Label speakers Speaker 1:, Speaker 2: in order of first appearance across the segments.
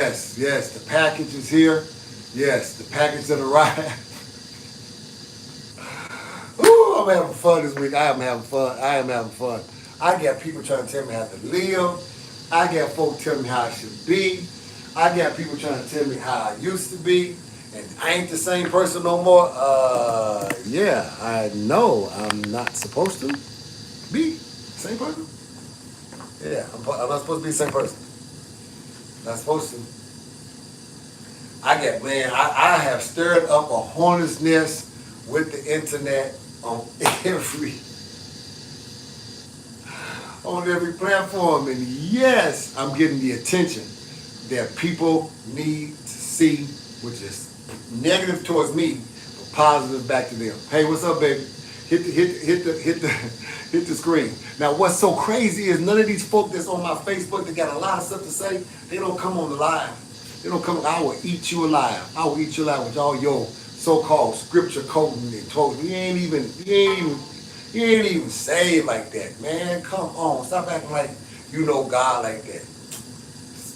Speaker 1: Yes, yes, the package is here. Yes, the package that arrived. Ooh, I'm having fun this week. I am having fun. I am having fun. I got people trying to tell me how to live. I got folks telling me how I should be. I got people trying to tell me how I used to be. And I ain't the same person no more. Yeah, I know I'm not supposed to be the same person. Yeah, I'm not supposed to be the same person. Not supposed to. I have stirred up a hornet's nest with the internet on every on every platform, and yes, I'm getting the attention that people need to see, which is negative towards me, but positive back to them. Hey, what's up, baby? Hit the screen. Now, what's so crazy is none of these folk that's on my Facebook that got a lot of stuff to say, they don't come on the live. They don't come. I will eat you alive. I will eat you alive with all your so-called scripture quoting and told. You ain't even saved like that, man. Come on, stop acting like you know God like that.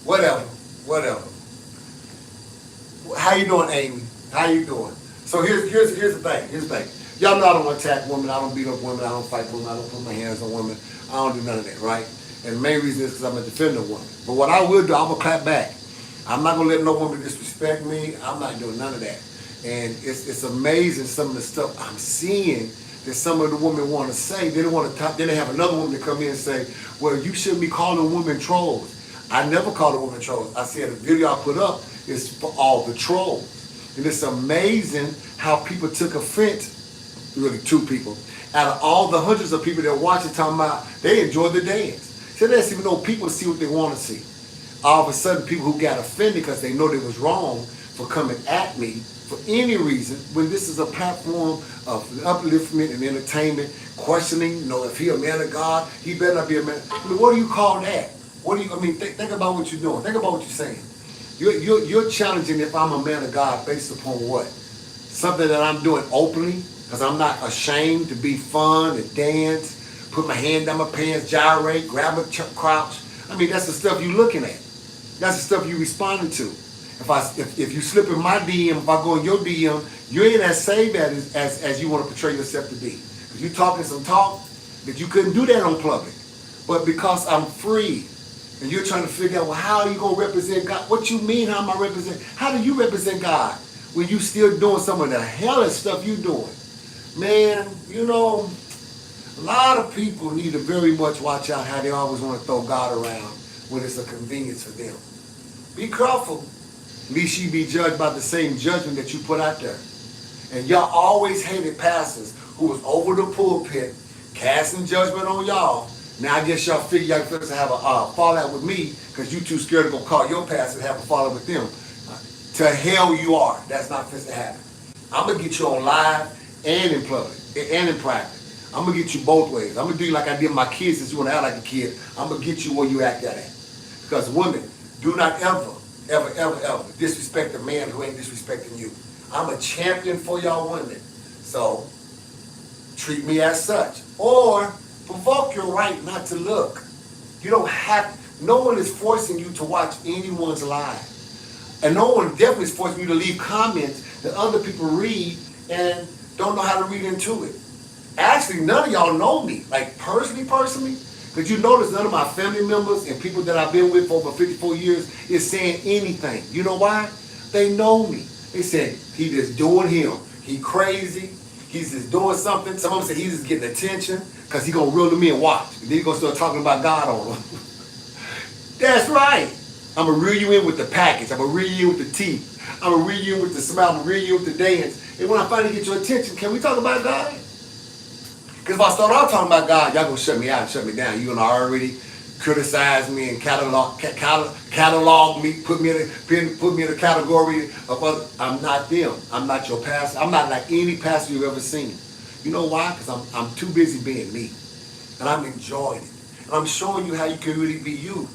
Speaker 1: Whatever. How you doing, Amy? How you doing? So here's the thing. Here's the thing. Y'all know I don't attack women. I don't beat up women. I don't fight women. I don't put my hands on women. I don't do none of that, right? And the main reason is because I'm a defender of women. But what I will do, I'm gonna clap back. I'm not gonna let no woman disrespect me. I'm not doing none of that. And it's amazing some of the stuff I'm seeing that some of the women want to say. They don't want to talk. Then they have another woman to come in and say, "Well, you shouldn't be calling women trolls." I never called a woman trolls. I said the video I put up is for all the trolls. And it's amazing how people took offense. Really, two people out of all the hundreds of people that watch it talking about they enjoyed the dance. So let's even know people see what they want to see. All of a sudden, people who got offended because they know they was wrong for coming at me for any reason, when this is a platform of upliftment and entertainment, questioning, if he a man of God, he better not be a man. I mean, what do you call that? Think about what you're doing. Think about what you're saying. You're challenging if I'm a man of God based upon what? Something that I'm doing openly, because I'm not ashamed to be fun and dance, put my hand down my pants, gyrate, grab a crouch. I mean, that's the stuff you're looking at. That's the stuff you responding to. If you slip in my DM, if I go in your DM, you ain't as saved as you want to portray yourself to be. Because you talking some talk that you couldn't do that on public. But because I'm free, and you're trying to figure out, well, how are you going to represent God? What you mean, how am I represent? How do you represent God when you still doing some of the hellish stuff you doing? Man, a lot of people need to very much watch out how they always want to throw God around when it's a convenience for them. Be careful. Least you be judged by the same judgment that you put out there. And y'all always hated pastors who was over the pulpit casting judgment on y'all. Now I guess y'all figure y'all supposed to have a fallout with me because you too scared to go call your pastor and have a fallout with them. To hell you are. That's not supposed to happen. I'm going to get you on live and in public and in private. I'm going to get you both ways. I'm going to do you like I did my kids since you want to act like a kid. I'm going to get you where you act at. Because women, do not ever disrespect a man who ain't disrespecting you. I'm a champion for y'all women. So treat me as such. Or provoke your right not to look. You don't have, no one is forcing you to watch anyone's live. And no one definitely is forcing you to leave comments that other people read and don't know how to read into it. Actually, none of y'all know me, like personally, because you notice none of my family members and people that I've been with for over 54 years is saying anything. You know why? They know me. They said, he just doing him. He crazy. He's just doing something. Some of them say he's just getting attention because he's going to reel them in and watch. And then he's going to start talking about God on them. That's right. I'm going to reel you in with the package. I'm going to reel you in with the teeth. I'm going to reel you in with the smile. I'm going to reel you in with the dance. And when I finally get your attention, can we talk about God? Because if I start out talking about God, y'all going to shut me out and shut me down. You're going to already criticize me and catalog me, put me in a category of other. I'm not them. I'm not your pastor. I'm not like any pastor you've ever seen. You know why? Because I'm too busy being me. And I'm enjoying it. And I'm showing you how you can really be you.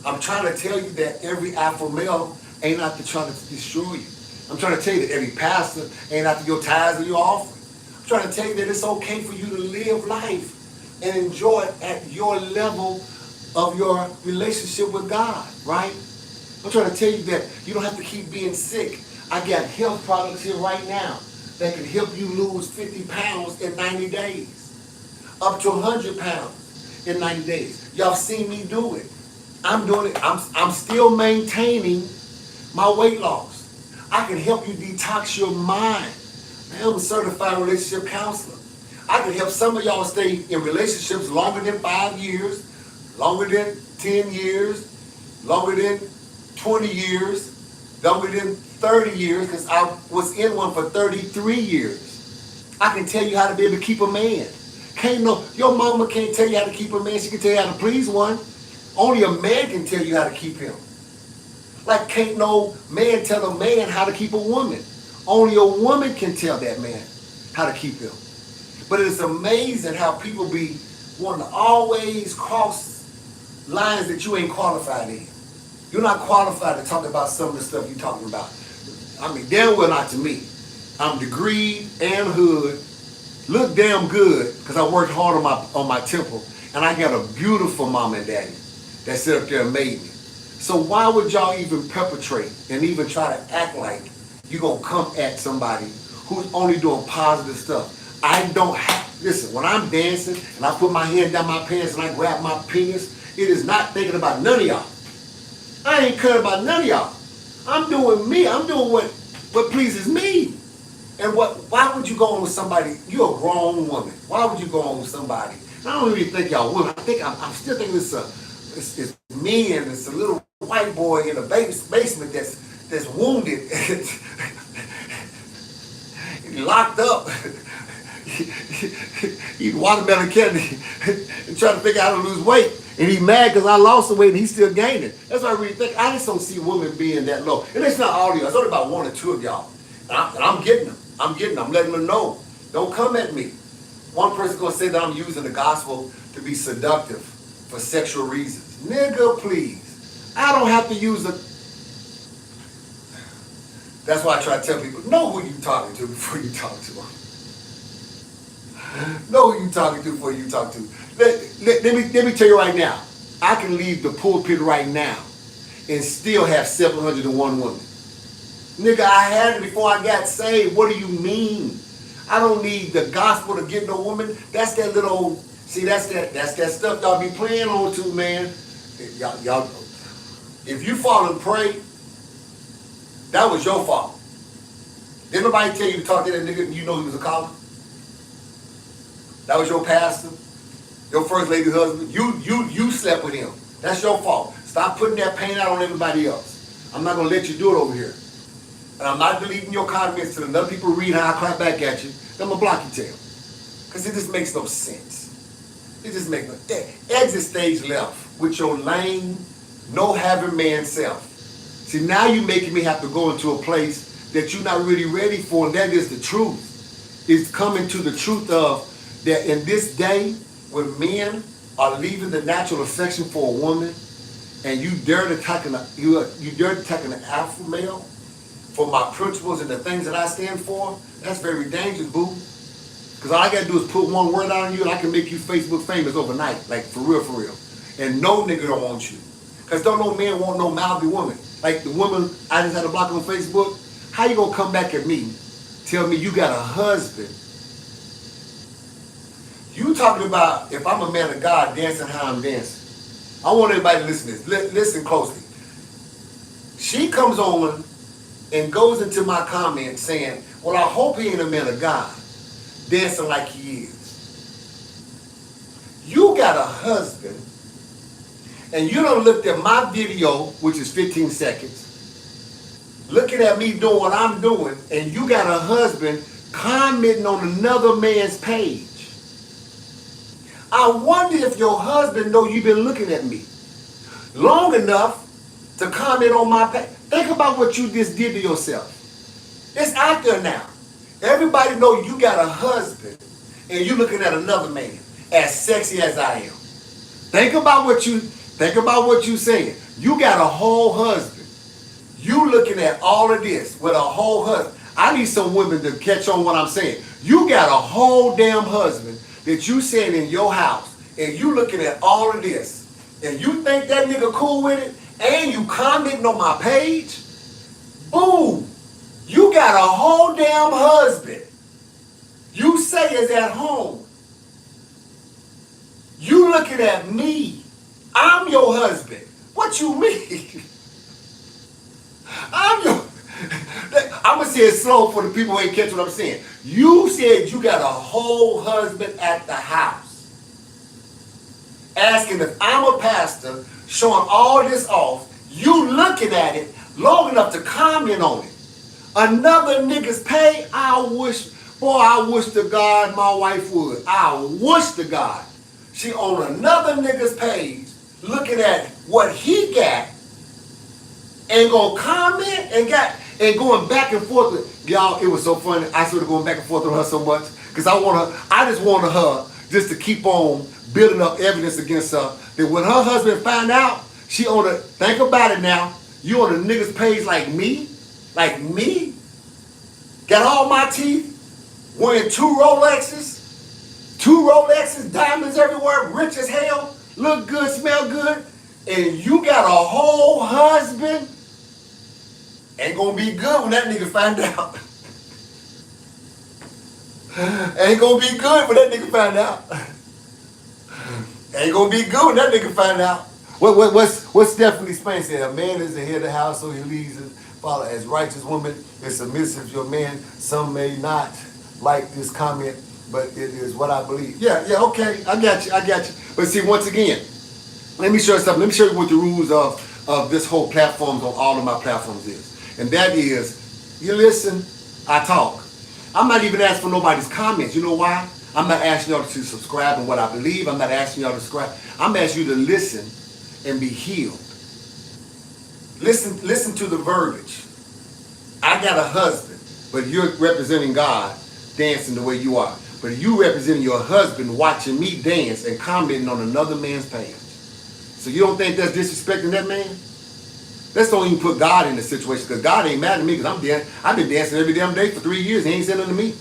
Speaker 1: I'm trying to tell you that every alpha male ain't out to try to destroy you. I'm trying to tell you that every pastor ain't out to your tithes or your offering. I'm trying to tell you that it's okay for you to live life and enjoy it at your level of your relationship with God, right? I'm trying to tell you that you don't have to keep being sick. I got health products here right now that can help you lose 50 pounds in 90 days, up to 100 pounds in 90 days. Y'all seen me do it. I'm doing it. I'm still maintaining my weight loss. I can help you detox your mind. I'm a certified relationship counselor. I can help some of y'all stay in relationships longer than 5 years, longer than 10 years, longer than 20 years, longer than 30 years, because I was in one for 33 years. I can tell you how to be able to keep a man. Your mama can't tell you how to keep a man. She can tell you how to please one. Only a man can tell you how to keep him. Like can't no man tell a man how to keep a woman. Only a woman can tell that man how to keep him. But it's amazing how people be wanting to always cross lines that you ain't qualified in. You're not qualified to talk about some of the stuff you're talking about. I mean, damn well not to me. I'm degreed and hood, look damn good because I worked hard on my temple, and I got a beautiful mom and daddy that sit up there and made me. So why would y'all even perpetrate and even try to act like you're going to come at somebody who's only doing positive stuff? I don't have, listen, when I'm dancing and I put my hand down my pants and I grab my penis, it is not thinking about none of y'all. I ain't caring about none of y'all. I'm doing me. I'm doing what pleases me. And why would you go on with somebody? You're a grown woman. Why would you go on with somebody? I don't even think y'all would. I'm still thinking it's me and it's a little white boy in the basement that's wounded, locked up, eating watermelon candy and trying to figure out how to lose weight. And he's mad because I lost the weight and he's still gaining. That's why I really think I just don't see women being that low. And it's not all of y'all. It's only about 1 or 2 of y'all. And I'm getting them. I'm letting them know. Don't come at me. One person's going to say that I'm using the gospel to be seductive for sexual reasons. Nigga, please. I don't have to use the... That's why I try to tell people, know who you talking to before you talk to them. Know who you talking to before you talk to. Let me tell you right now. I can leave the pulpit right now and still have 701 women. Nigga, I had it before I got saved. What do you mean? I don't need the gospel to get no woman. That's that little, see, that's that stuff y'all be playing on to, man. Y'all, if you fall and pray, that was your fault. Didn't nobody tell you to talk to that nigga and you know he was a caller? That was your pastor, your first lady's husband. You slept with him. That's your fault. Stop putting that pain out on everybody else. I'm not going to let you do it over here. And I'm not deleting your comments till another people read how I clap back at you. Then I'm going to block your tail. Because it just makes no sense. It just makes no sense. Exit stage left with your lame, no having man self. See, now you're making me have to go into a place that you're not really ready for, and that is the truth. It's coming to the truth of that in this day when men are leaving the natural affection for a woman, and you dare to attack an alpha male for my principles and the things that I stand for, that's very dangerous, boo. Because all I gotta do is put one word out on you and I can make you Facebook famous overnight, like for real. And no nigga don't want you. Because don't no man want no mouthy woman. Like the woman I just had to block on Facebook, how you gonna come back at me, tell me you got a husband? You talking about if I'm a man of God dancing how I'm dancing. I want everybody to listen to this. Listen closely. She comes on and goes into my comments saying, well, I hope he ain't a man of God dancing like he is. You got a husband and you done looked at my video, which is 15 seconds, looking at me doing what I'm doing, and you got a husband commenting on another man's page. I wonder if your husband know you've been looking at me long enough to comment on my page. Think about what you just did to yourself. It's out there now. Everybody know you got a husband and you looking at another man as sexy as I am. Think about what you saying. You got a whole husband. You looking at all of this with a whole husband. I need some women to catch on what I'm saying. You got a whole damn husband that you sitting in your house and you looking at all of this and you think that nigga cool with it and you commenting on my page, boom, you got a whole damn husband. You say is at home. You looking at me. I'm your husband. What you mean? I'm going to say it slow for the people who ain't catch what I'm saying. You said you got a whole husband at the house. Asking if I'm a pastor, showing all this off, you looking at it long enough to comment on it. Another nigga's pay, I wish to God my wife would. I wish to God. She on another nigga's page, looking at what he got, and gonna comment and going back and forth with y'all. It was so funny. I started going back and forth with her so much because I just wanted her just to keep on building up evidence against her that when her husband find out, she on a, think about it now, you on a nigga's page like me, got all my teeth, wearing two Rolexes, diamonds everywhere, rich as hell, look good, smell good, and you got a whole husband. Ain't gonna be good when that nigga find out. Ain't gonna be good when that nigga find out. Ain't gonna be good when that nigga find out. What's Stephanie Spain said? A man is the head of the house, so he leads and follow as righteous woman is submissive to your man. Some may not like this comment, but it is what I believe. Yeah, okay, I got you. But see, once again, let me show you something. Let me show you what the rules of this whole platforms on all of my platforms is. And that is, you listen, I talk. I'm not even asking for nobody's comments. You know why? I'm not asking y'all to subscribe in what I believe. I'm not asking y'all to subscribe. I'm asking you to listen and be healed. Listen to the verbiage. I got a husband, but you're representing God dancing the way you are. But you representing your husband watching me dance and commenting on another man's page. So you don't think that's disrespecting that man? Let's don't even put God in the situation, because God ain't mad at me because I've been dancing every damn day for 3 years. He ain't saying nothing to me.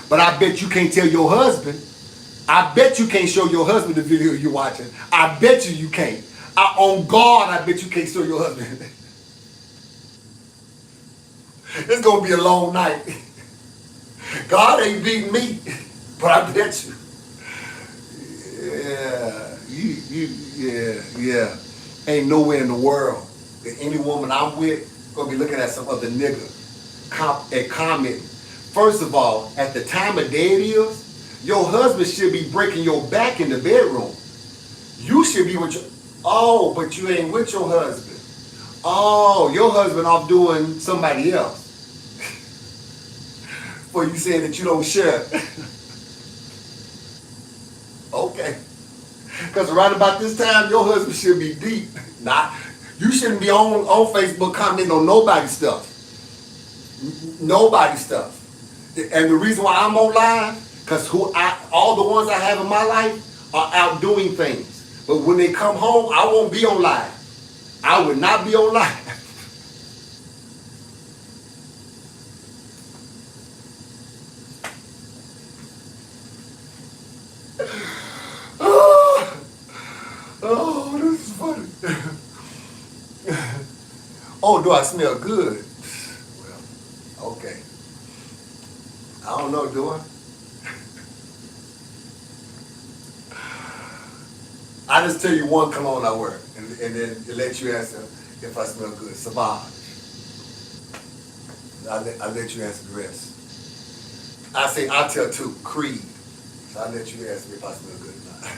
Speaker 1: But I bet you can't tell your husband. I bet you can't show your husband the video you're watching. I bet you can't. On God, I bet you can't show your husband. It's going to be a long night. God ain't beating me, but I bet you. Yeah. Ain't nowhere in the world that any woman I'm with gonna be looking at some other nigga and commenting. First of all, at the time of day it is, your husband should be breaking your back in the bedroom. You should be with your, but you ain't with your husband. Your husband off doing somebody else. For you saying that you don't share. Okay. Because right about this time, your husband should be deep. You shouldn't be on Facebook commenting on nobody's stuff. Nobody's stuff. And the reason why I'm on live, because all the ones I have in my life are out doing things. But when they come home, I won't be on live. I would not be on live. This is funny. Do I smell good? Well, okay. I don't know, do I? I just tell you one cologne I wear, and then it lets you answer if I smell good. Savage. I let you answer the rest. I tell two, Creed. So I let you answer if I smell good or not.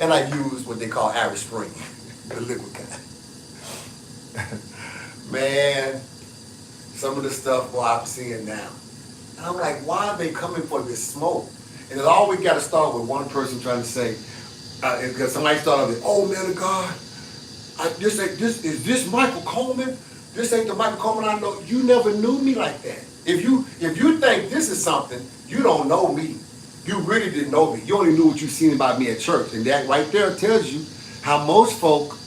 Speaker 1: And I use what they call Irish Spring, the liquid kind. Man, some of the stuff, boy, I'm seeing now. And I'm like, why are they coming for this smoke? And it always got to start with one person trying to say, because somebody started with, oh man of God, is this Michael Coleman? This ain't the Michael Coleman I know. You never knew me like that. If you think this is something, you don't know me. You really didn't know me. You only knew what you seen about me at church. And that right there tells you how most folk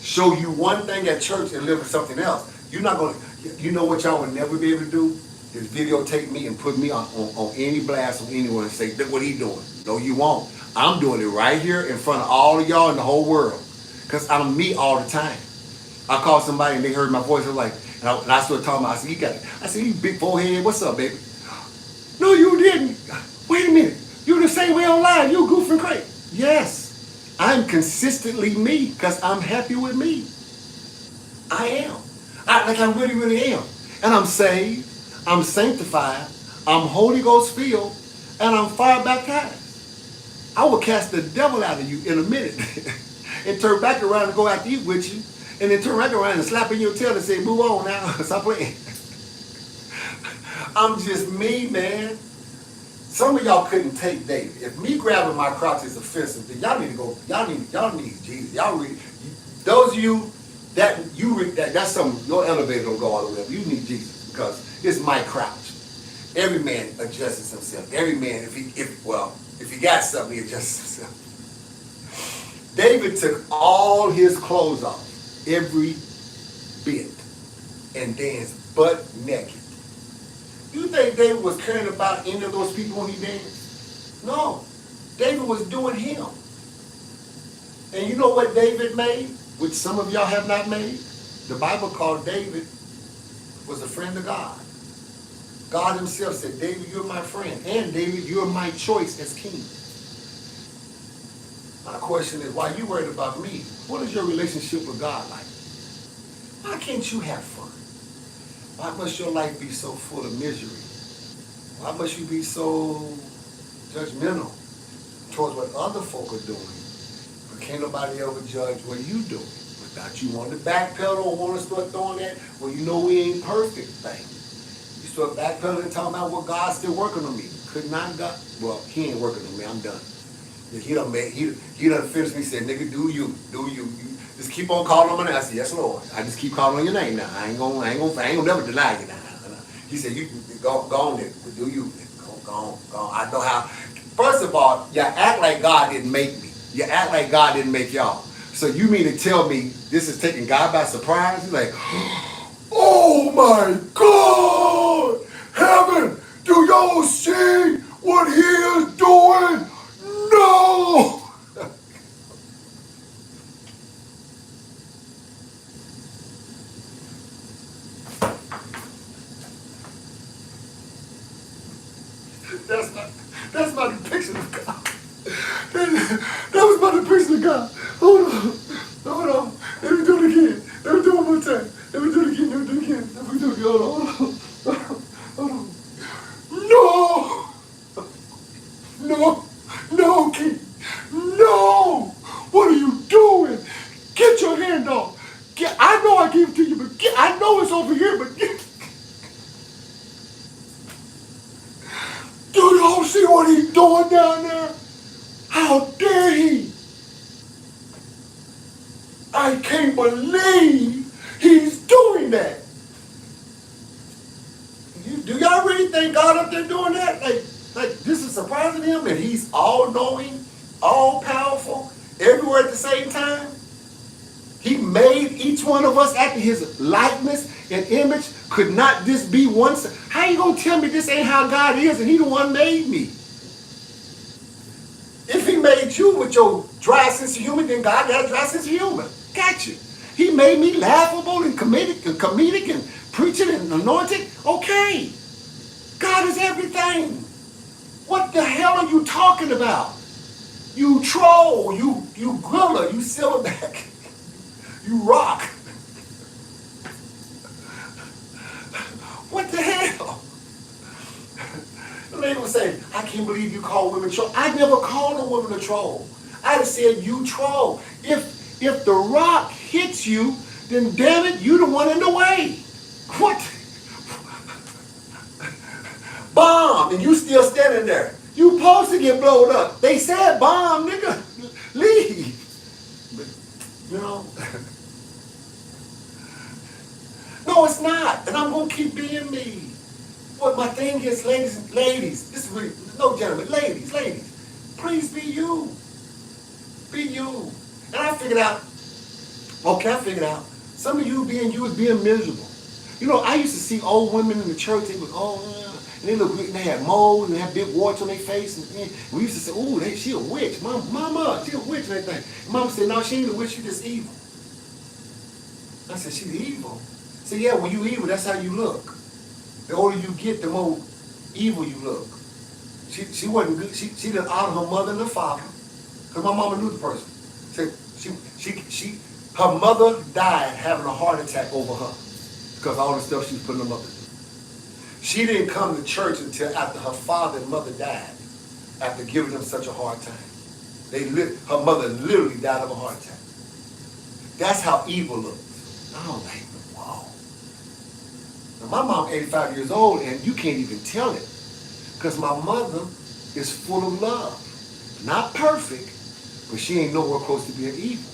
Speaker 1: show you one thing at church and live with something else. You're not going to, you know what y'all would never be able to do? Is videotape me and put me on any blast on anyone and say, look what he doing. No, you won't. I'm doing it right here in front of all of y'all in the whole world. Because I'm me all the time. I called somebody and they heard my voice. I was like, and I started talking about. I said, I said, you big forehead. What's up, baby? No, you didn't. Wait a minute. You the same way online. You goofing crazy. Yes, I'm consistently me because I'm happy with me. I am. I really, really am. And I'm saved. I'm sanctified. I'm Holy Ghost filled. And I'm fire baptized. I will cast the devil out of you in a minute and turn back around and go out to eat with you. And then turn back around and slap in your tail and say, move on now. Stop playing. I'm just me, man. Some of y'all couldn't take David. If me grabbing my crotch is offensive, then y'all need to go. Y'all need Jesus. Y'all read. Those of you that's something. Your elevator don't go all the way up. You need Jesus because it's my crotch. Every man adjusts himself. Every man, if he got something, he adjusts himself. David took all his clothes off, every bit, and danced butt naked. You think David was caring about any of those people when he danced? No. David was doing him. And you know what David made, which some of y'all have not made? The Bible called David was a friend of God. God himself said, David, you're my friend. And David, you're my choice as king. My question is, why are you worried about me? What is your relationship with God like? Why can't you have fun? Why must your life be so full of misery? Why must you be so judgmental towards what other folk are doing? But can't nobody ever judge what you doing without you wanting to backpedal or want to start throwing that, well, you know we ain't perfect thing. You start backpedaling and talking about what God's still working on me. Could not God? Well, he ain't working on me. I'm done. He done finished me. Said, nigga, do you. You just keep on calling on my name. I said, yes, Lord. I just keep calling on your name now. I ain't gonna never deny you now. He said, you go on there. Do you. Go on. I know how. First of all, you act like God didn't make me. You act like God didn't make y'all. So you mean to tell me this is taking God by surprise? He's like, oh my God! Heaven, do y'all see what he is doing? No! That's my depiction of God. That was my depiction of God. Hold on. Let me do it again. Let me do it one more time. Let me do it again. Hold on. No, King. No! What are you doing? Get your hand off. I know I gave it to you, but I know it's over here, but do y'all see what he's doing down there? How dare he? I can't believe he's doing that. Do y'all really think God up there doing that? Like this is surprising him that he's all-knowing, all-powerful, everywhere at the same time? He made each one of us after his likeness and image. Could not this be one? How you gonna tell me this ain't how God is and he the one made me? If he made you with your dry sense of humor, then God got a dry sense of humor. Gotcha. He made me laughable and comedic and preaching and anointed. Okay. God is everything. What the hell are you talking about? You troll, you griller, you silverback, you rock. What the hell? The lady would say, I can't believe you call women troll. I never called a woman a troll. I just said you troll. If the rock hits you, then damn it, you the one in the way. What? Bomb, and you still standing there. You supposed to get blown up. They said bomb, nigga. Leave. But, you know. No, it's not. And I'm going to keep being me. What my thing is, ladies, this is really, no gentlemen, ladies, please be you. Be you. And I figured out, some of you being you is being miserable. You know, I used to see old women in the church, they was, and they look, they had moles and they had big warts on their face. And we used to say, ooh, she a witch. Mama, she a witch and everything. And Mama said, no, she ain't a witch, she just evil. I said, she's evil. I said, yeah, when you evil, that's how you look. The older you get, the more evil you look. She wasn't good. She didn't honor her mother and her father. Because my mama knew the person. Her mother died having a heart attack over her. Because of all the stuff she was putting her mother through. She didn't come to church until after her father and mother died. After giving them such a hard time. Her mother literally died of a heart attack. That's how evil looks. I was like, wow. Now my mom 85 years old and you can't even tell it. Because my mother is full of love. Not perfect, but she ain't nowhere close to being evil.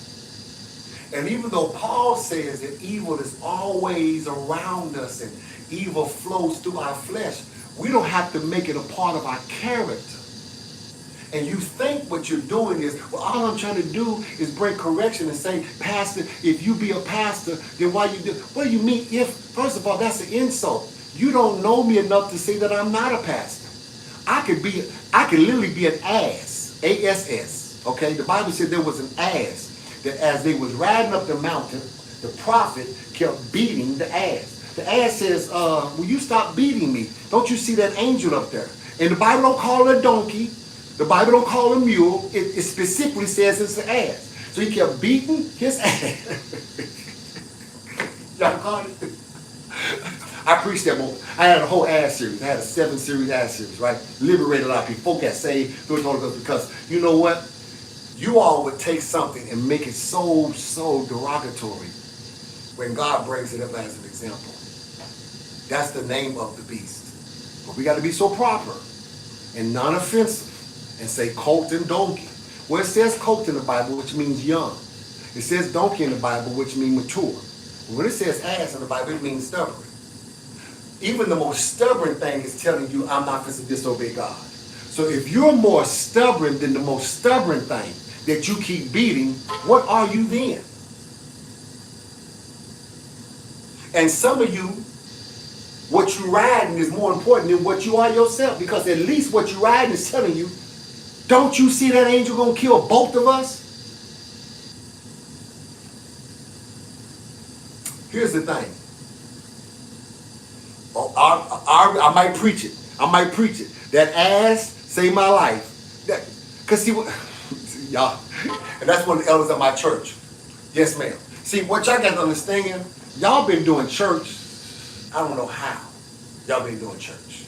Speaker 1: And even though Paul says that evil is always around us and evil flows through our flesh, we don't have to make it a part of our character. And you think what you're doing is, well, all I'm trying to do is bring correction and say, Pastor, if you be a pastor, then why you do? What do you mean if? First of all, that's an insult. You don't know me enough to say that I'm not a pastor. I could literally be an ass, A-S-S, okay? The Bible said there was an ass that as they was riding up the mountain, the prophet kept beating the ass. The ass says, will you stop beating me? Don't you see that angel up there? And the Bible don't call it a donkey. The Bible don't call it a mule. It specifically says it's an ass. So he kept beating his ass. Y'all caught it? I preached that moment. I had a whole ass series. I had a 7-series ass series, right? Liberated a lot of people. Folk got saved through the Holy Ghost because you know what? You all would take something and make it so derogatory when God brings it up as an example. That's the name of the beast. But we got to be so proper and non-offensive and say colt and donkey. Well, it says colt in the Bible, which means young. It says donkey in the Bible, which means mature. When it says ass in the Bible, it means stubborn. Even the most stubborn thing is telling you, I'm not going to disobey God. So if you're more stubborn than the most stubborn thing that you keep beating, what are you then? And some of you, what you riding is more important than what you are yourself, because at least what you riding is telling you, don't you see that angel going to kill both of us? Here's the thing. I might preach it. That ass saved my life. Because see what, y'all, and that's one of the elders of my church. Yes, ma'am. See, what y'all got to understand, y'all been doing church, I don't know how y'all been doing church.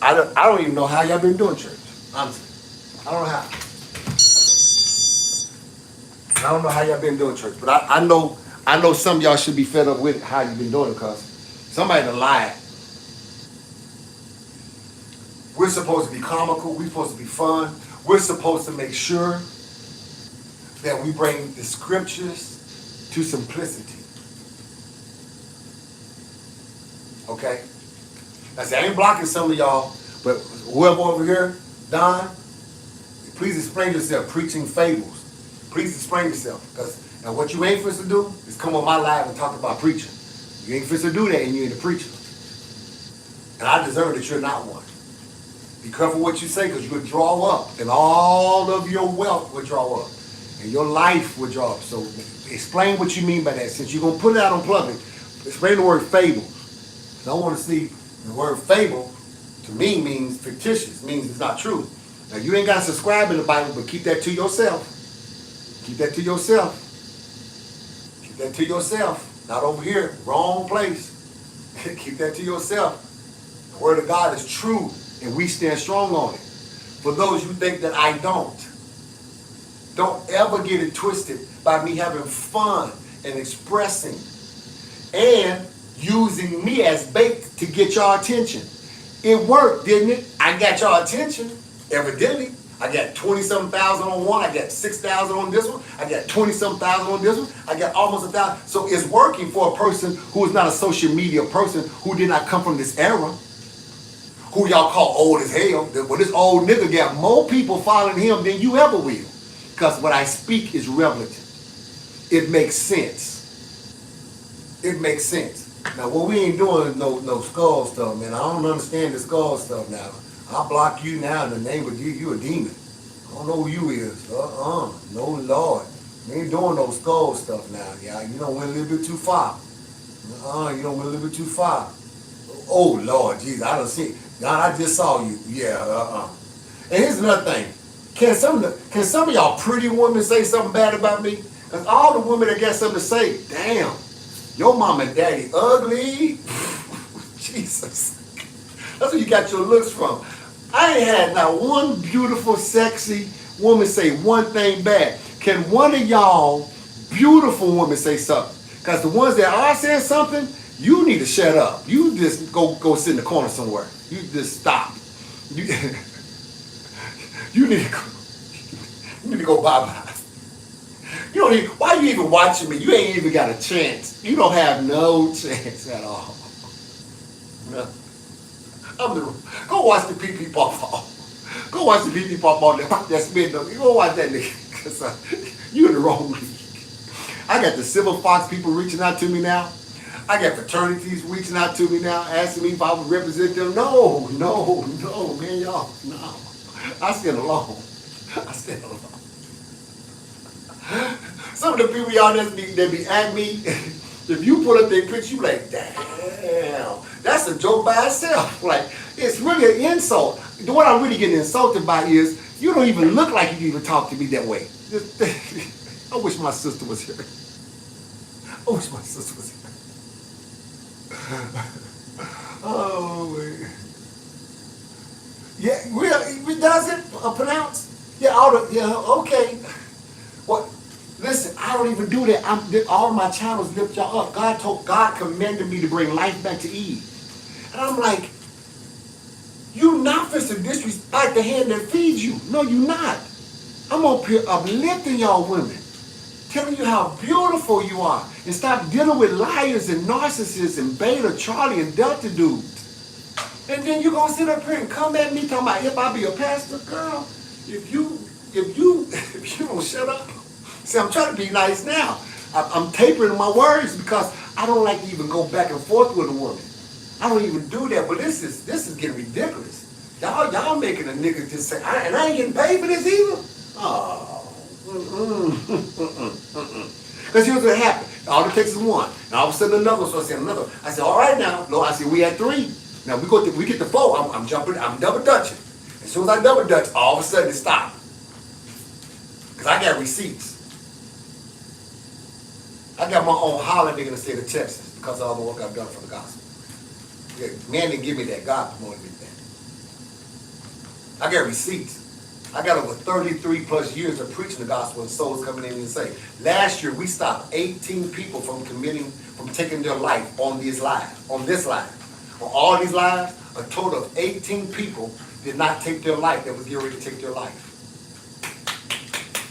Speaker 1: I don't even know how y'all been doing church, honestly. I don't know how. I don't know how y'all been doing church, but I know some of y'all should be fed up with how you've been doing it, because somebody done lied. We're supposed to be comical. We're supposed to be fun. We're supposed to make sure that we bring the scriptures to simplicity. Okay? I say I ain't blocking some of y'all, but whoever over here, Don, please explain yourself. Preaching fables. Please explain yourself. Because now what you ain't supposed to do is come on my live and talk about preaching. You ain't supposed to do that, and you ain't a preacher. And I deserve that you're not one. Be careful what you say, because you would draw up, and all of your wealth would draw up, and your life would draw up. So explain what you mean by that. Since you're going to put it out on public, explain the word fable. I don't want to see the word fable, to me, means fictitious, means it's not true. Now, you ain't got to subscribe in the Bible, but keep that to yourself. Keep that to yourself. Keep that to yourself. Not over here. Wrong place. Keep that to yourself. The word of God is true, and we stand strong on it. For those who think that I don't ever get it twisted by me having fun and expressing and using me as bait to get y'all attention. It worked, didn't it? I got y'all attention, evidently. I got 20-something thousand on one. I got 6,000 on this one. I got 20-something thousand on this one. I got almost 1,000. So it's working for a person who is not a social media person, who did not come from this era, who y'all call old as hell. Well, this old nigga got more people following him than you ever will. Because what I speak is relevant. It makes sense. It makes sense. Now, what we ain't doing no skull stuff, man. I don't understand the skull stuff now. I'll block you now in the name of you. You a demon. I don't know who you is. No, Lord. We ain't doing those skull stuff now, y'all. You don't went a little bit too far. You don't went a little bit too far. Oh Lord, Jesus, I don't see. God, I just saw you. Yeah, And here's another thing. Can some of y'all pretty women say something bad about me? Cause all the women that got something to say, damn, your mom and daddy ugly. Jesus. That's where you got your looks from. I ain't had not one beautiful, sexy woman say one thing bad. Can one of y'all beautiful women say something? Because the ones that are saying something, you need to shut up. You just go sit in the corner somewhere. You just stop. You, you need to go bye-bye. You don't even, why are you even watching me? You ain't even got a chance. You don't have no chance at all. No. Go watch the pee-pee pop-pop. Go watch the pee-pee pop-pop that's spin up. You go watch that nigga. Cause you in the wrong league. I got the Silver Fox people reaching out to me now. I got fraternities reaching out to me now, asking me if I would represent them. No, man, y'all, no. I stand alone. I stand alone. Some of the people y'all that be at me, if you put up their picture, you be like, damn, that's a joke by itself. Like, it's really an insult. What I'm really getting insulted by is, you don't even look like you even talk to me that way. I wish my sister was here. I wish my sister was here. Oh, man. Yeah, really? Does it pronounce? Yeah, okay. Well, listen, I don't even do that. All of my channels lift y'all up. God commanded me to bring life back to Eve. And I'm like, you not supposed to disrespect the hand that feeds you. No, you not. I'm up here uplifting y'all women, telling you how beautiful you are, and stop dealing with liars and narcissists and beta, Charlie, and Delta dudes. And then you gonna sit up here and come at me talking about if I be a pastor, girl, if you don't shut up. See, I'm trying to be nice now. I'm tapering my words because I don't like to even go back and forth with a woman. I don't even do that, but this is getting ridiculous. Y'all making a nigga just say, and I ain't getting paid for this either. Oh, Because here's what happened. All it takes is one. And all of a sudden another, so I said another. I said, all right now, Lord, I said, we at 3. Now we get to 4, I'm double dutching. As soon as I double dutch, all of a sudden it stopped. Because I got receipts. I got my own holiday in the state of Texas because of all the work I've done for the gospel. Yeah, man didn't give me that. God promoted me that. I got receipts. I got over 33 plus years of preaching the gospel and souls coming in and say, last year we stopped 18 people from taking their life on this live. On all these lives, a total of 18 people did not take their life that was getting ready to take their life.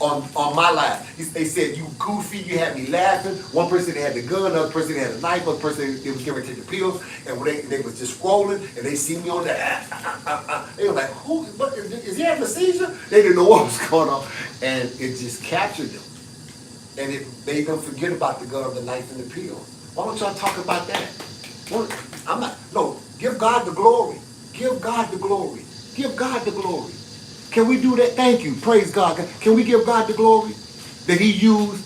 Speaker 1: On my life. They said, you goofy, you had me laughing. One person had the gun, another person had a knife, another person they was getting ready to take the pills, and when they was just scrolling, and they see me on that, they were like, who, what, is he having a seizure? They didn't know what was going on, and it just captured them. And it made them forget about the gun, the knife, and the pills. Why don't y'all talk about that? Give God the glory. Give God the glory. Give God the glory. Can we do that? Thank you. Praise God. Can we give God the glory that he used?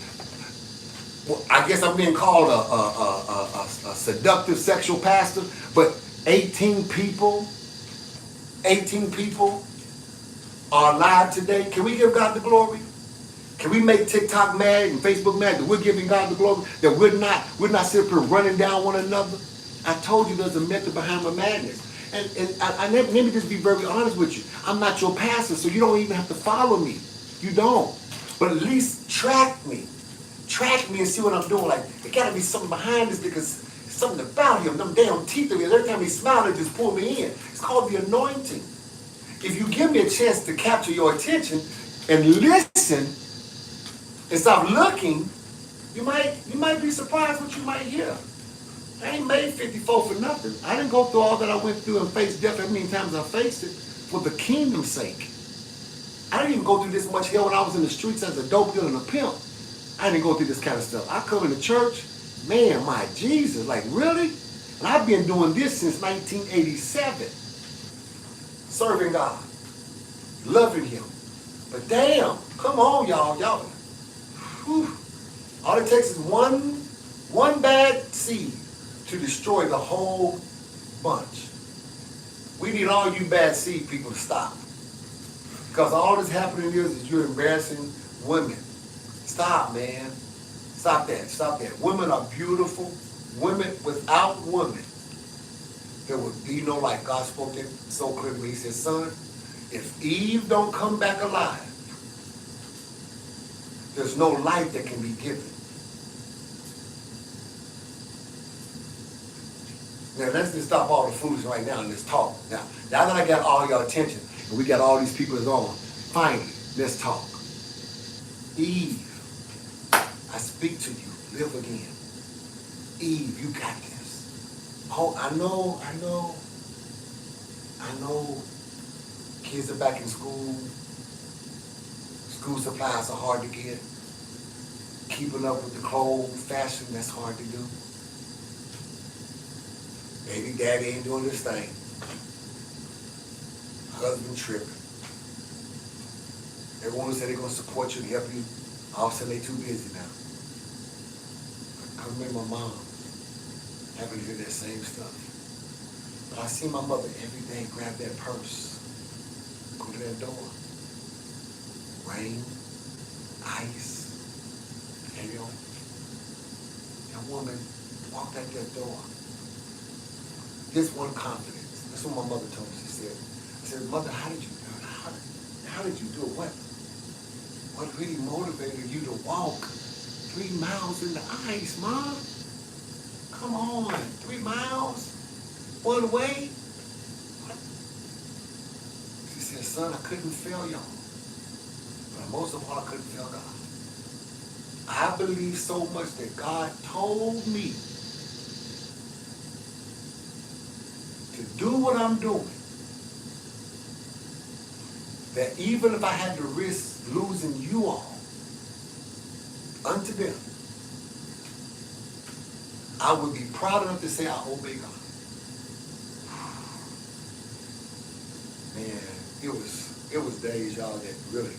Speaker 1: Well, I guess I'm being called a seductive sexual pastor, but 18 people are alive today. Can we give God the glory? Can we make TikTok mad and Facebook mad that we're giving God the glory? That we're not sitting here running down one another? I told you there's a method behind my madness. And let me just be very honest with you. I'm not your pastor, so you don't even have to follow me. You don't. But at least track me. Track me and see what I'm doing. Like, there got to be something behind this because something about him. Them damn teeth of his. Every time he smiles, they just pull me in. It's called the anointing. If you give me a chance to capture your attention and listen and stop looking, you might be surprised what you might hear. I ain't made 54 for nothing. I didn't go through all that I went through and faced death as many times I faced it for the kingdom's sake. I didn't even go through this much hell when I was in the streets as a dope dealer and a pimp. I didn't go through this kind of stuff. I come into church, man, my Jesus, like really? And I've been doing this since 1987. Serving God. Loving him. But damn, come on, y'all. Whew. All it takes is one bad seed to destroy the whole bunch. We need all you bad seed people to stop. Because all that's happening is you're embarrassing women. Stop, man. Stop that. Stop that. Women are beautiful. Women, without women, there would be no life. God spoke it so clearly. He said, son, if Eve don't come back alive, there's no life that can be given. Now, let's just stop all the foolishness right now and let's talk. Now that I got all your attention, and we got all these people that's on, finally, let's talk. Eve, I speak to you. Live again. Eve, you got this. Oh, I know. Kids are back in school. School supplies are hard to get. Keeping up with the clothes, fashion, that's hard to do. Baby daddy ain't doing this thing. Husband tripping. Everyone said they're going to support you and help you. All of a sudden they too busy now. I remember my mom having to hear that same stuff. But I see my mother every day grab that purse, go to that door. Rain, ice, hail. That woman walked out that door. This one confidence. That's what my mother told me. She said, I said, Mother, how did you do it? How did you do it? What really motivated you to walk 3 miles in the ice, Mom? Come on, 3 miles? One way? She said, son, I couldn't fail y'all. But most of all, I couldn't fail God. I believe so much that God told me to do what I'm doing, that even if I had to risk losing you all unto them, I would be proud enough to say I obey God. Man, it was days, y'all, that really,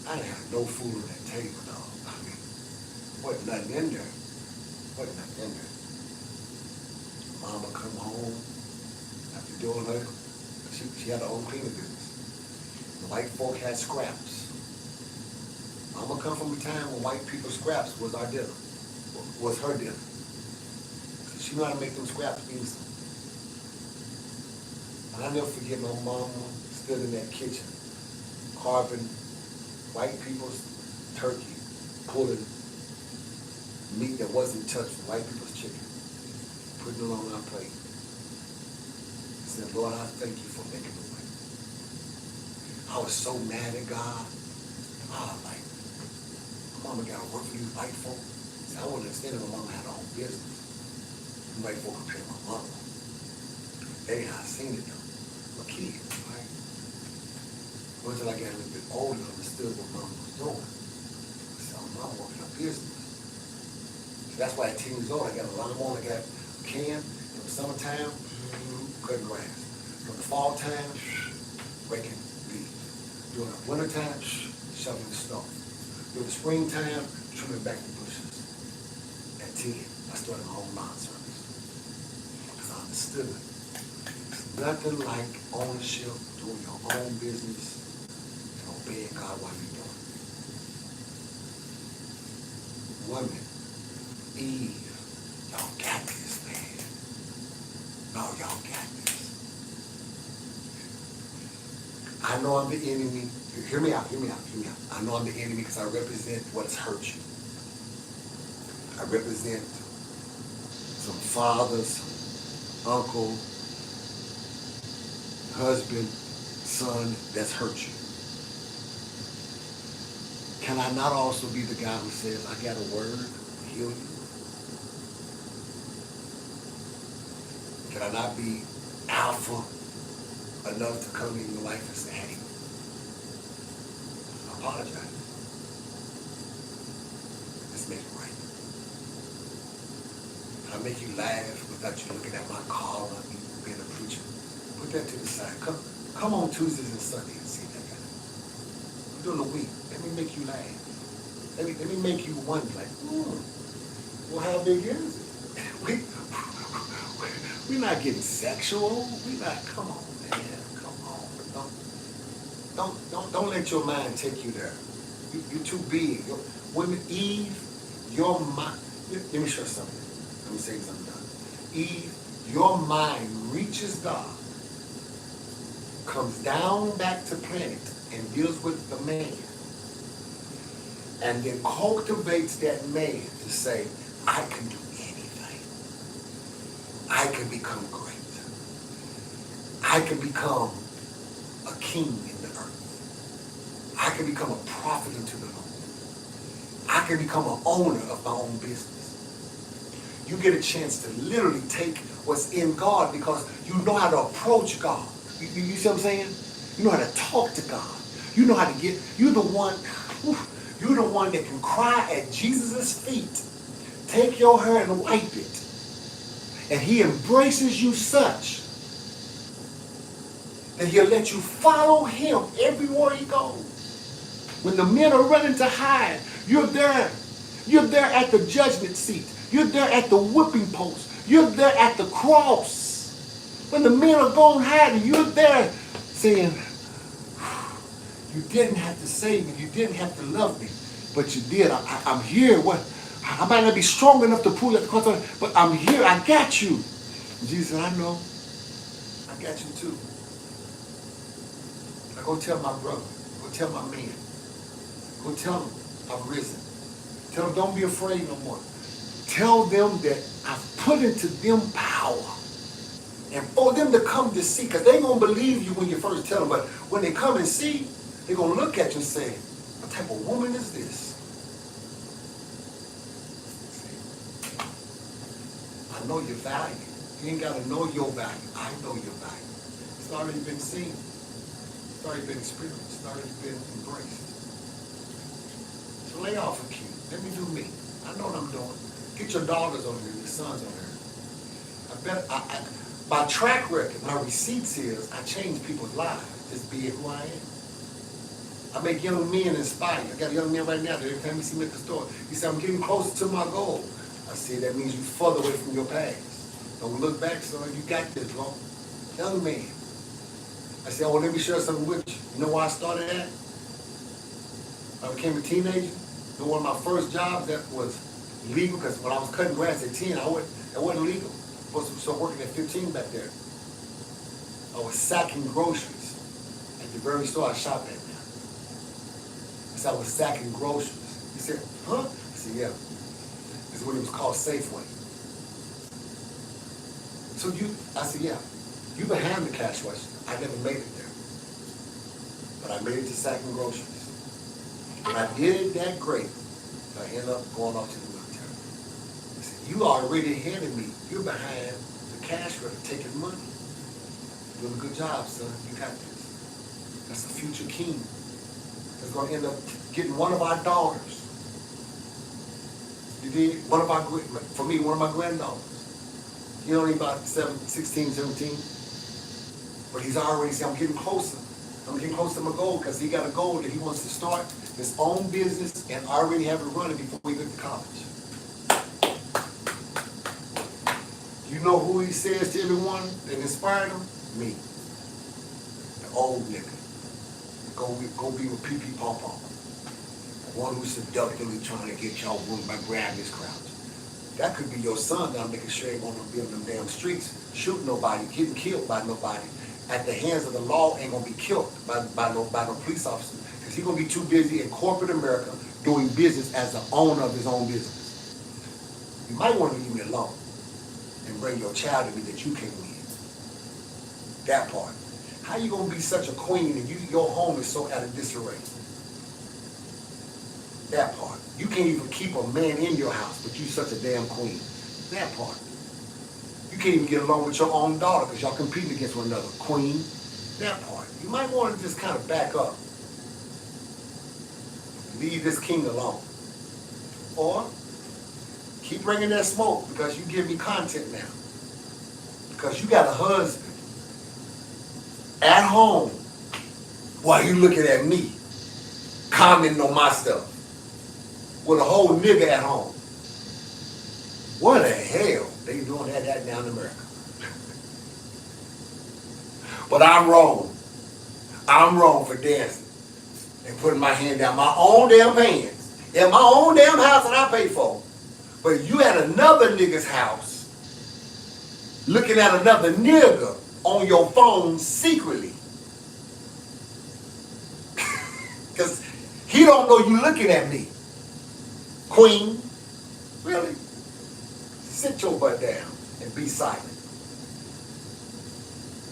Speaker 1: I didn't have no food on that table, dog. I mean, wasn't nothing in there. Mama come home after doing her, she had her own cleaning business. The white folk had scraps. Mama come from a time when white people's scraps was our dinner, was her dinner. So she knew how to make them scraps easy. And I never forget my mama stood in that kitchen, carving white people's turkey, pulling meat that wasn't touched from white people's chicken, putting it on our plate. I said, Lord, I thank you for making a way. I was so mad at God. I was like, my mama got to work for these white folk. See, I wouldn't understand if my mama had her own business. The white folk could pay my mama. They ain't how I seen it though. I'm a kid, right? Until I got a little bit older and understood what mama was doing. I said, oh, mama working her business. So that's why at 10 years old, I got a lawnmower, I got a can. In the summertime, cutting grass. From the fall time, raking leaves. During the wintertime, shoveling the snow. During the springtime, trimming back the bushes. At 10, I started my own lawn service. Because I understood it. It's nothing like ownership, doing your own business, and obeying God while you're doing it. Women, Eve, y'all got this, man. No, y'all got this. I know I'm the enemy. Hear me out. I know I'm the enemy because I represent what's hurt you. I represent some fathers, uncle, husband, son that's hurt you. Can I not also be the guy who says, I got a word to heal you? Can I not be alpha enough to come in your life and say, hey, I apologize. Let's make it right. Can I make you laugh without you looking at my car and me being a preacher? Put that to the side. Come on Tuesdays and Sundays and see that guy. During the week, let me make you laugh. Let me make you wonder, like, well, how big is it? We're not getting sexual. We not. Come on, man. Come on. Don't let your mind take you there. You're too big. Women, Eve, your mind. Let me show you something. Let me say something. Eve, your mind reaches God, comes down back to planet, and deals with the man, and then cultivates that man to say, I can do anything. I can become great. I can become a king in the earth. I can become a prophet unto the Lord. I can become an owner of my own business. You get a chance to literally take what's in God because you know how to approach God. You see what I'm saying? You know how to talk to God. You know how to you're the one that can cry at Jesus' feet. Take your hair and wipe it. And he embraces you such that he'll let you follow him everywhere he goes. When the men are running to hide, you're there. You're there at the judgment seat. You're there at the whipping post. You're there at the cross. When the men are going hiding, you're there saying, you didn't have to save me. You didn't have to love me. But you did. I'm here. I might not be strong enough to pull you at the cross, but I'm here. I got you. And Jesus said, I know. I got you too. Now go tell my brother. Go tell my man. Go tell them I've risen. Tell them don't be afraid no more. Tell them that I've put into them power. And for them to come to see, because they ain't going to believe you when you first tell them, but when they come and see, they're going to look at you and say, what type of woman is this? I know your value. You ain't got to know your value. I know your value. It's already been seen. It's already been experienced. It's already been embraced. So lay off a key. Let me do me. I know what I'm doing. Get your daughters on here, your sons on here. My track record, my receipts is I change people's lives. Just be who I am. I make young men inspired. I got a young man right now that every time he see me at the store, he said, I'm getting closer to my goal. I said, that means you're further away from your past. Don't look back, son. You got this, bro. Young man. I said, oh, let me share something with you. You know why I started that? I became a teenager. You know, one of my first jobs that was legal, because when I was cutting grass at 10, that wasn't legal. I was supposed to start working at 15 back there. I was sacking groceries at the very store I shopped at now. I said I was sacking groceries. He said, huh? I said, yeah. This is when it was called Safeway. So I said, yeah. You behind the cash register. I never made it there. But I made it to sacking groceries. When I did it that great, I ended up going off to the military. I said, you are already ahead of me. You're behind the cash register taking money. You're doing a good job, son. You got this. That's a future king. That's going to end up getting one of our daughters. You did? For me, one of my granddaughters. He's only about 16, 17. But he's already saying, I'm getting closer. I'm getting close to my goal because he got a goal that he wants to start his own business and already have it running before we get to college. You know who he says to everyone that inspired him? Me. The old nigga. Go be with Pee Pee Paw Paw. The one who's seductively trying to get y'all woman by grabbing his crouch. That could be your son that I'm making sure he won't be on them damn streets, shooting nobody, getting killed by nobody. At the hands of the law, ain't gonna be killed by no police officer. Because he's gonna be too busy in corporate America doing business as the owner of his own business. You might want to leave me alone and bring your child to me that you can win. That part. How you gonna be such a queen and your home is so out of disarray? That part. You can't even keep a man in your house, but you such a damn queen. That part. You can't even get along with your own daughter because y'all competing against one another. Queen. That part. You might want to just kind of back up. Leave this king alone. Or keep bringing that smoke because you give me content now. Because you got a husband at home while you looking at me, commenting on my stuff. with a whole nigga at home. What the hell? They doing that down in America. But I'm wrong. I'm wrong for dancing and putting my hand down my own damn pants in my own damn house that I pay for. But you at another nigga's house looking at another nigga on your phone secretly. Because he don't know you looking at me. Queen, really? Sit your butt down and be silent.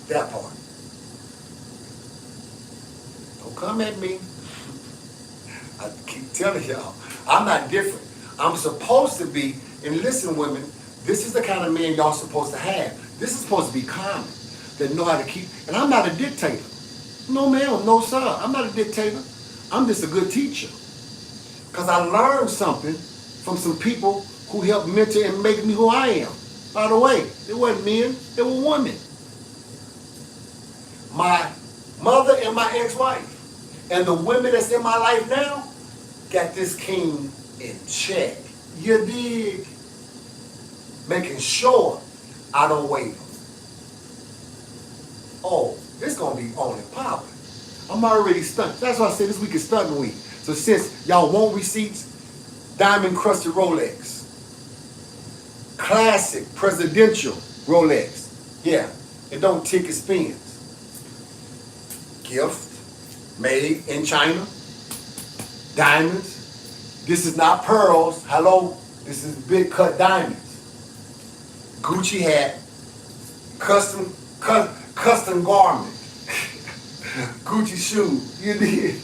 Speaker 1: That part. Don't come at me. I keep telling y'all, I'm not different. I'm supposed to be, and listen women, this is the kind of man y'all supposed to have. This is supposed to be common, that know how to keep, and I'm not a dictator. No ma'am, no sir, I'm not a dictator. I'm just a good teacher. Because I learned something from some people who helped mentor and make me who I am. By the way, it wasn't men, it were women. My mother and my ex-wife. And the women that's in my life now got this king in check. You dig? Making sure I don't waver. Oh, it's going to be on and popping. I'm already stunned. That's why I said this week is stunting week. So since y'all want receipts, diamond crusted Rolex. Classic presidential Rolex. Yeah, it don't tick, it spins. Gift made in China. Diamonds. This is not pearls. Hello, this is big cut diamonds. Gucci hat. Custom garment. Gucci shoes. You did.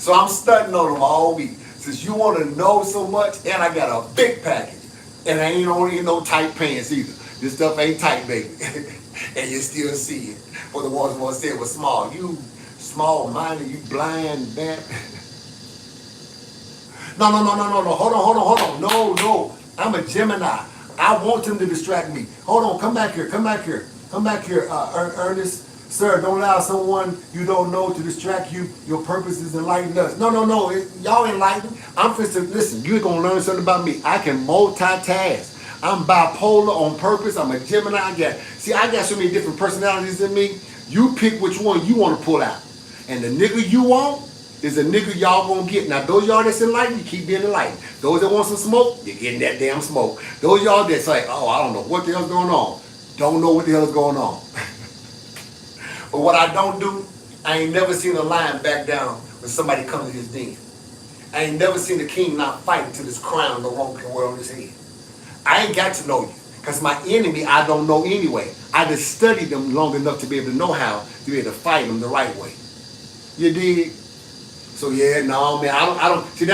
Speaker 1: So I'm stunting on them all week. Since you want to know so much, and I got a big package. And I ain't only in no tight pants either. This stuff ain't tight, baby. And you still see it. For the ones who want to say it was small. You small-minded, you blind, man. No. Hold on. No. I'm a Gemini. I want them to distract me. Hold on, come back here, Ernest. Sir, don't allow someone you don't know to distract you. Your purpose is enlighten us. No. Y'all enlightened. I'm finna, listen, you're going to learn something about me. I can multitask. I'm bipolar on purpose. I'm a Gemini. I got so many different personalities in me. You pick which one you want to pull out. And the nigga you want is a nigga y'all going to get. Now, those y'all that's enlightened, you keep being enlightened. Those that want some smoke, you're getting that damn smoke. Those y'all that's like, oh, I don't know what the hell's going on. Don't know what the hell is going on. But what I don't do, I ain't never seen a lion back down when somebody comes to his den. I ain't never seen a king not fight until his crown no longer can wear on his head. I ain't got to know you. Because my enemy, I don't know anyway. I just studied them long enough to be able to know how to be able to fight them the right way. You dig? So yeah, no, man, I don't, see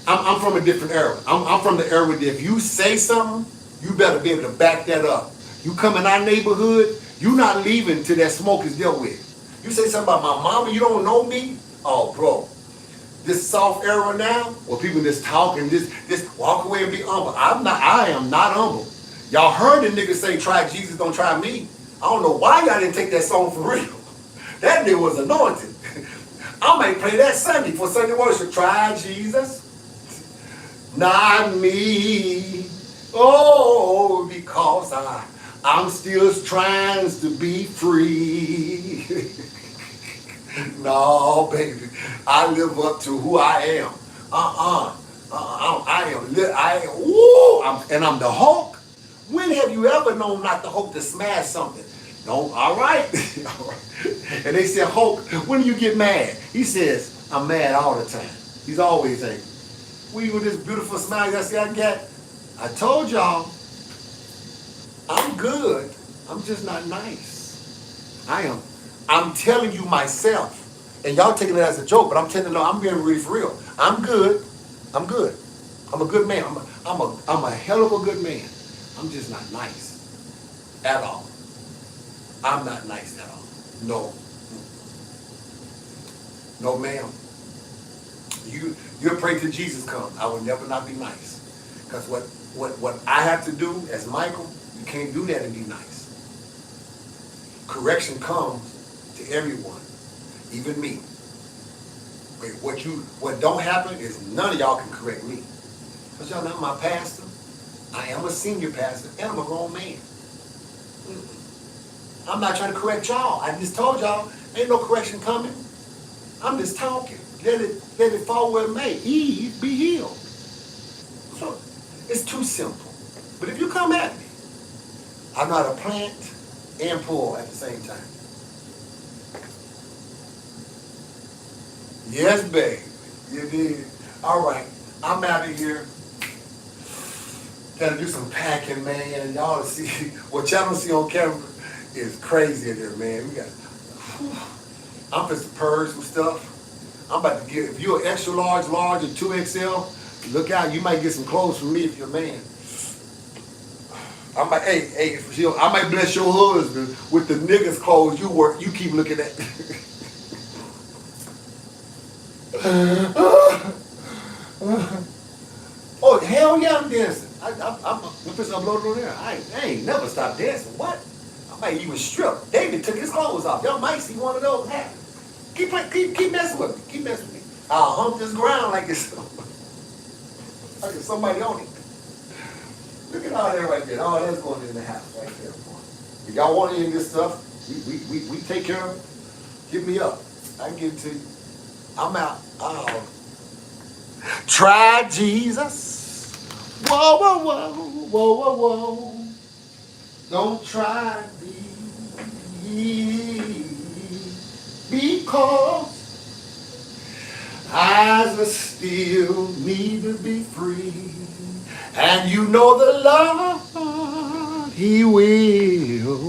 Speaker 1: I'm from a different era. I'm from the era where if you say something, you better be able to back that up. You come in our neighborhood, you not leaving till that smoke is dealt with. You say something about my mama, you don't know me? Oh, bro. This soft era now, where people just talk and just walk away and be humble. I am not humble. Y'all heard the nigga say, try Jesus, don't try me. I don't know why y'all didn't take that song for real. That nigga was anointed. I might play that Sunday for Sunday worship. Try Jesus, not me. Oh, because I'm still trying to be free. No, baby. I live up to who I am. I'm the Hulk. When have you ever known not the Hulk to smash something? No, all right. And they said, Hulk, when do you get mad? He says, I'm mad all the time. He's always angry. We with this beautiful smile I got. I told y'all, I'm good. I'm just not nice. I'm telling you myself. And y'all taking it as a joke, but I'm telling you, I'm being really for real. I'm good. I'm a good man. I'm a hell of a good man. I'm just not nice at all. I'm not nice at all. No. No, ma'am. You pray till Jesus comes. I will never not be nice. Because what I have to do as Michael, you can't do that and be nice. Correction comes to everyone, even me. What don't happen is none of y'all can correct me. Because y'all not my pastor. I am a senior pastor and I'm a grown man. I'm not trying to correct y'all. I just told y'all, ain't no correction coming. I'm just talking. Let it fall where it may. Eve be healed. So it's too simple. But if you come at me, I'm not a plant and pull at the same time. Yes, babe. You did. All right. I'm out of here. Gotta do some packing, man. And y'all see what y'all don't see on camera is crazy in there, man. We got. I'm just purge some stuff. I'm about to get. If you're extra large, large, or 2XL, look out. You might get some clothes from me if you're a man. I might, I might bless your husband with the niggas clothes you work. You keep looking at. Oh hell yeah, I'm dancing. I'm just uploading on there. I ain't never stopped dancing. What? I might even strip. David took his clothes off. Y'all might see one of those happen. Keep messing with me. Keep messing with me. I'll hump this ground like it's like it's somebody on it. Look at all that right there. All that's going in the house right there. If y'all want any of this stuff, we take care of it. Hit me up. I can give it to you. I'm out. Try Jesus. Whoa, whoa, whoa, whoa, whoa, whoa. Don't try me. Because eyes are still need to be free. And you know the Lord, He will.